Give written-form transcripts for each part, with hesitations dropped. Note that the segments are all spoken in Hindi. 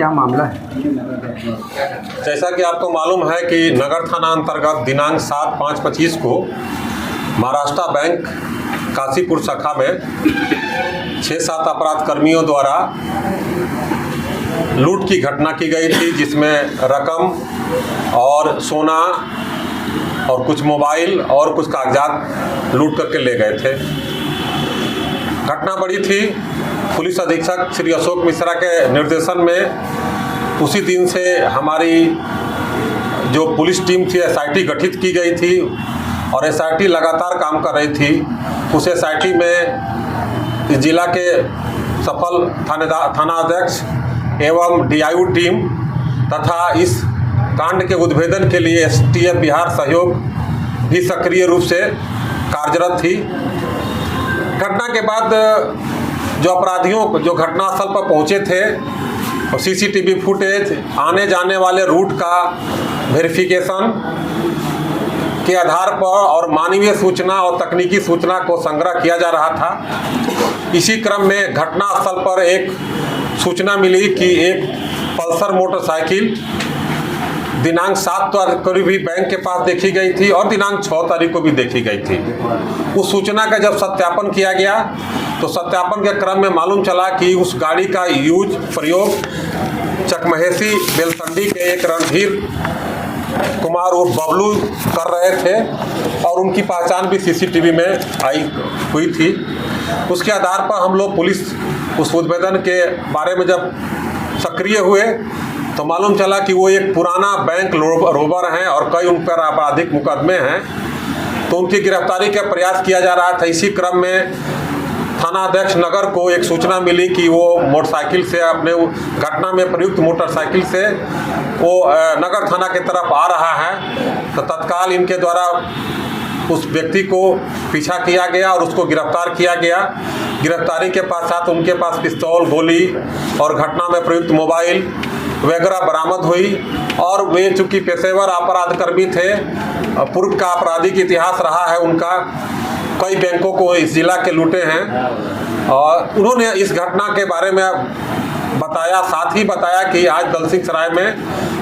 क्या मामला है? जैसा कि आपको मालूम है कि नगर थाना अंतर्गत दिनांक 7/5/25 को महाराष्ट्र बैंक काशीपुर शाखा में 6-7 अपराध कर्मियों द्वारा लूट की घटना की गई थी, जिसमें रकम और सोना और कुछ मोबाइल और कुछ कागजात लूट करके ले गए थे। घटना बड़ी थी। पुलिस अधीक्षक श्री अशोक मिश्रा के निर्देशन में उसी दिन से हमारी जो पुलिस टीम थी एसआईटी गठित की गई थी और एसआईटी लगातार काम कर रही थी। उस एसआईटी में इस जिला के सफल थाना अध्यक्ष एवं डीआईयू टीम तथा इस कांड के उद्भेदन के लिए एसटीएफ बिहार सहयोग भी सक्रिय रूप से कार्यरत थी। घटना के बाद जो अपराधियों जो घटनास्थल पर पहुंचे थे और सीसीटीवी फुटेज, आने जाने वाले रूट का वेरिफिकेशन के आधार पर और मानवीय सूचना और तकनीकी सूचना को संग्रह किया जा रहा था। इसी क्रम में घटनास्थल पर एक सूचना मिली कि एक पल्सर मोटरसाइकिल दिनांक 7 तारीख को भी बैंक के पास देखी गई थी और दिनांक 6 तारीख को भी देखी गई थी। उस सूचना का जब सत्यापन किया गया तो सत्यापन के क्रम में मालूम चला कि उस गाड़ी का प्रयोग चकमहेसी बेलसंडी के एक रणधीर कुमार उर्फ बबलू कर रहे थे और उनकी पहचान भी सीसीटीवी में आई हुई थी। उसके आधार पर हम लोग पुलिस उस उद्भेदन के बारे में जब सक्रिय हुए तो मालूम चला कि वो एक पुराना बैंक रोबर हैं और कई उन पर आपराधिक मुकदमे हैं, तो उनकी गिरफ्तारी का प्रयास किया जा रहा था। इसी क्रम में थाना अध्यक्ष नगर को एक सूचना मिली कि वो मोटरसाइकिल से अपने घटना में प्रयुक्त मोटरसाइकिल से वो नगर थाना की तरफ आ रहा है, तो तत्काल इनके द्वारा उस व्यक्ति को पीछा किया गया और उसको गिरफ्तार किया गया। गिरफ्तारी के पश्चात उनके पास पिस्तौल, गोली और घटना में प्रयुक्त मोबाइल वगैरह बरामद हुई और वे चूँकि पेशेवर अपराध कर्मी थे, पूर्व का आपराधिक इतिहास रहा है उनका, कई बैंकों को इस जिला के लूटे हैं और उन्होंने इस घटना के बारे में बताया, साथ ही बताया कि आज दलसिंह सराय में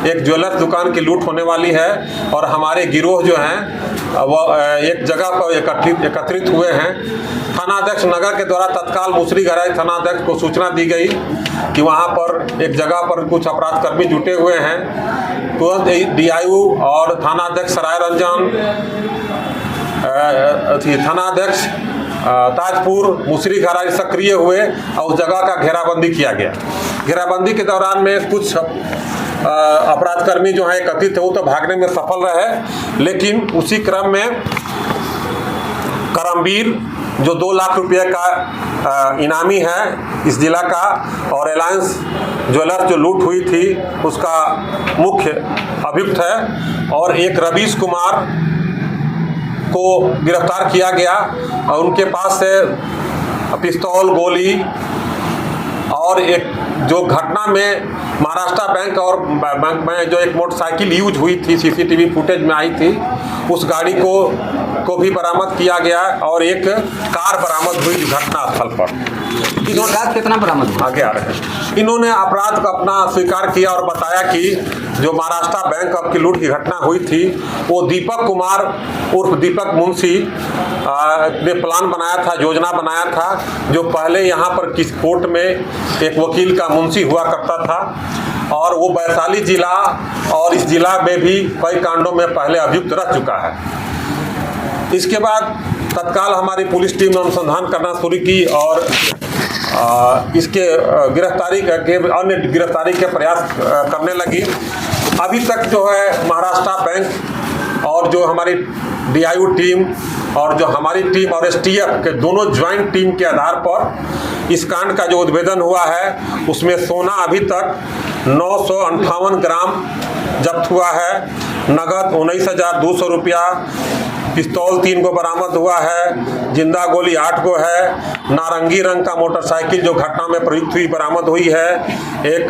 एक ज्वेलर्स दुकान की लूट होने वाली है और हमारे गिरोह जो हैं वो एक जगह पर एकत्रित हुए हैं। थाना अध्यक्ष नगर के द्वारा तत्काल मुसरी गराई थाना अध्यक्ष को सूचना दी गई कि वहां पर एक जगह पर कुछ अपराध कर्मी जुटे हुए हैं। तुरंत डीआईयू और थाना अध्यक्ष सराय रंजन, थाना अध्यक्ष ताजपुर, मुसरी घराई सक्रिय हुए और उस जगह का घेराबंदी किया गया। घेराबंदी के दौरान में कुछ अपराधकर्मी जो हैं एकत्रित थे वो तो भागने में सफल रहे, लेकिन उसी क्रम में करमवीर जो 2 लाख रुपये का इनामी है इस जिला का और रिलायंस ज्वेलर्स जो लूट हुई थी उसका मुख्य अभियुक्त है और एक रवीश कुमार को गिरफ्तार किया गया और उनके पास से पिस्तौल, गोली और एक जो घटना में महाराष्ट्र बैंक और बैंक में जो एक मोटरसाइकिल यूज हुई थी सीसीटीवी फुटेज में आई थी उस गाड़ी को भी बरामद किया गया और एक कार बरामद हुई घटनास्थल पर। इन्होंने कितना बरामद हुआ? आगे आ रहे हैं। इन्होंने अपराध को अपना स्वीकार किया और बताया कि जो महाराष्ट्र बैंक की लूट की घटना हुई थी वो दीपक कुमार उर्फ दीपक मुंशी ने प्लान बनाया था, योजना बनाया था, जो पहले यहाँ पर किस कोर्ट में एक वकील का मुंशी हुआ करता था और वो वैशाली जिला और इस जिला में भी कई कांडों में पहले अभियुक्त रह चुका है। इसके बाद तत्काल हमारी पुलिस टीम ने अनुसंधान करना शुरू की और इसके गिरफ्तारी के अन्य गिरफ्तारी के प्रयास करने लगी। अभी तक जो है महाराष्ट्र बैंक और जो हमारी डीआईयू टीम और जो हमारी टीम और एसटीएफ के दोनों ज्वाइंट टीम के आधार पर इस कांड का जो उद्भेदन हुआ है उसमें सोना अभी तक 958 ग्राम जब्त हुआ है, नगद 19,200 रुपया, पिस्तौल 3 को बरामद हुआ है, जिंदा गोली 8 को है, नारंगी रंग का मोटरसाइकिल जो घटना में प्रयुक्त हुई बरामद हुई है, एक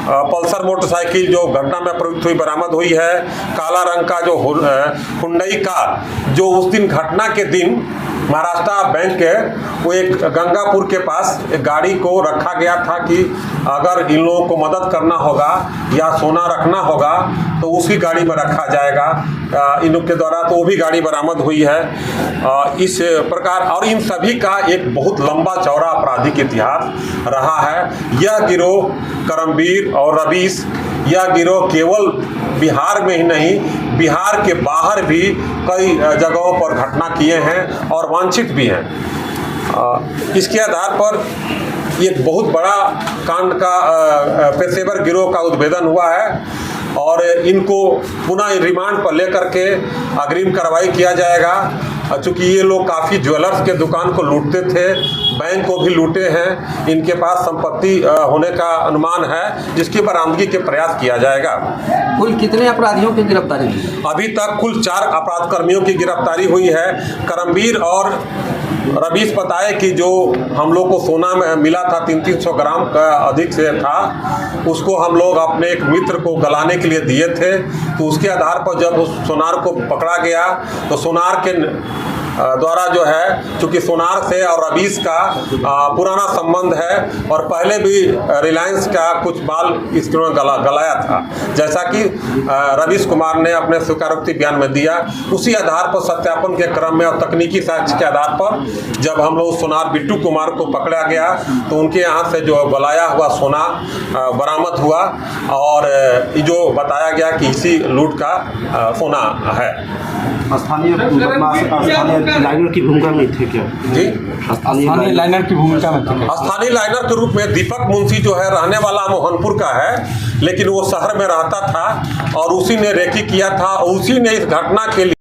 पल्सर मोटरसाइकिल जो घटना में प्रयुक्त हुई बरामद हुई है, काला रंग का जो हुंडई कार जो उस दिन घटना के दिन महाराष्ट्र बैंक के वो एक गंगापुर के पास एक गाड़ी को रखा गया था कि अगर इन लोगों को मदद करना होगा या सोना रखना होगा तो उसी गाड़ी में रखा जाएगा इन लोग के द्वारा। तो वो भी गाड़ी बरामद हुई है। इस प्रकार और इन सभी का एक बहुत लंबा चौड़ा आपराधिक इतिहास रहा है। यह गिरोह करमबीर और रवीश, यह गिरोह केवल बिहार में ही नहीं, बिहार के बाहर भी कई जगहों पर घटना किए हैं और वांछित भी हैं। इसके आधार पर एक बहुत बड़ा कांड का पेशेवर गिरोह का उद्भेदन हुआ है और इनको पुनः रिमांड पर लेकर के अग्रिम कार्रवाई किया जाएगा। चूँकि ये लोग काफ़ी ज्वेलर्स के दुकान को लूटते थे, बैंक को भी लूटे हैं, इनके पास संपत्ति होने का अनुमान है जिसकी बरामदगी के प्रयास किया जाएगा। कुल कितने अपराधियों की गिरफ्तारी हुई? अभी तक कुल 4 अपराध कर्मियों की गिरफ्तारी हुई है। करमबीर और रवीश बताए कि जो हम लोग को सोना में मिला था 300 ग्राम का अधिक से था, उसको हम लोग अपने एक मित्र को गलाने के लिए दिए थे। तो उसके आधार पर जब उस सोनार को पकड़ा गया तो सोनार के द्वारा जो है, चूँकि सोनार से और रवीश का पुराना संबंध है और पहले भी रिलायंस का कुछ माल इसने गलाया था, जैसा कि रवीश कुमार ने अपने स्वीकारोक्ति बयान में दिया। उसी आधार पर सत्यापन के क्रम में और तकनीकी साक्ष्य के आधार पर जब हम लोग सोनार बिट्टू कुमार को पकड़ा गया तो उनके यहाँ से जो गलाया हुआ सोना बरामद हुआ और जो बताया गया कि इसी लूट का सोना है। स्थानीय लाइनर की भूमिका में थे क्या? जी, स्थानीय लाइनर की भूमिका में थे। स्थानीय लाइनर के रूप में दीपक मुंशी जो है रहने वाला मोहनपुर का है, लेकिन वो शहर में रहता था और उसी ने रेकी किया था और उसी ने इस घटना के लिए